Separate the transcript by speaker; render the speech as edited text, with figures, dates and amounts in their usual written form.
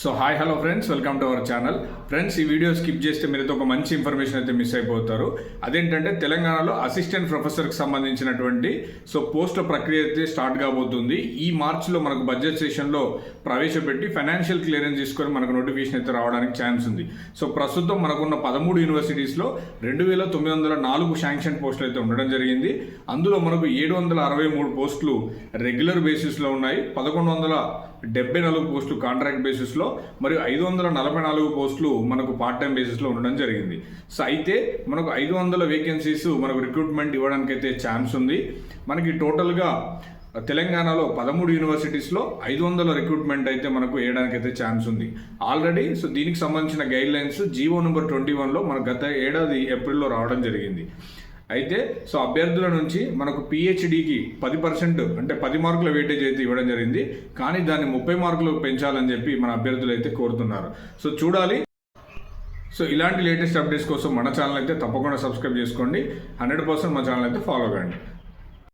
Speaker 1: So hi hello friends, welcome to our channel. Friends, ఈ video skip చేస్తే మీరైతే ఒక మంచి ఇన్ఫర్మేషన్ అయితే మిస్ అయిపోతారు. అదేంటంటే తెలంగాణలో అసిస్టెంట్ ప్రొఫెసర్కి సంబంధించినటువంటి పోస్టుల ప్రక్రియ అయితే స్టార్ట్ కాబోతుంది. ఈ మార్చిలో మనకు బడ్జెట్ సెషన్లో ప్రవేశపెట్టి ఫైనాన్షియల్ క్లియరెన్స్ తీసుకొని మనకు నోటిఫికేషన్ అయితే రావడానికి ఛాన్స్ ఉంది. సో ప్రస్తుతం మనకున్న 13 యూనివర్సిటీస్లో 2904 శాంక్షన్ పోస్టులు అయితే ఉండడం జరిగింది. అందులో మనకు 763 పోస్టులు రెగ్యులర్ బేసిస్లో ఉన్నాయి, 1174 పోస్టులు కాంట్రాక్ట్ బేసిస్లో, మరియు 544 పోస్టులు మనకు పార్ట్ టైం బేసిస్లో ఉండడం జరిగింది. సో అయితే మనకు 500 వేకెన్సీస్ మనకు రిక్రూట్మెంట్ ఇవ్వడానికి అయితే ఛాన్స్ ఉంది. మనకి టోటల్గా తెలంగాణలో 13 యూనివర్సిటీస్లో 500 రిక్రూట్మెంట్ అయితే మనకు వేయడానికి అయితే ఛాన్స్ ఉంది ఆల్రెడీ. సో దీనికి సంబంధించిన గైడ్ లైన్స్ జీవో నెంబర్ 21లో మనకు గత ఏడాది ఏప్రిల్లో రావడం జరిగింది. అయితే సో అభ్యర్థుల నుంచి మనకు పిహెచ్డికి 10% అంటే 10 మార్కుల వెయిటేజ్ అయితే ఇవ్వడం జరిగింది. కానీ దాన్ని 30 మార్కులకు పెంచాలని చెప్పి మన అభ్యర్థులు అయితే కోరుతున్నారు. సో చూడాలి. సో ఇలాంటి లేటెస్ట్ అప్డేట్స్ కోసం మన ఛానల్ అయితే తప్పకుండా సబ్స్క్రైబ్ చేసుకోండి. 100% మన ఛానల్ అయితే ఫాలో కండి.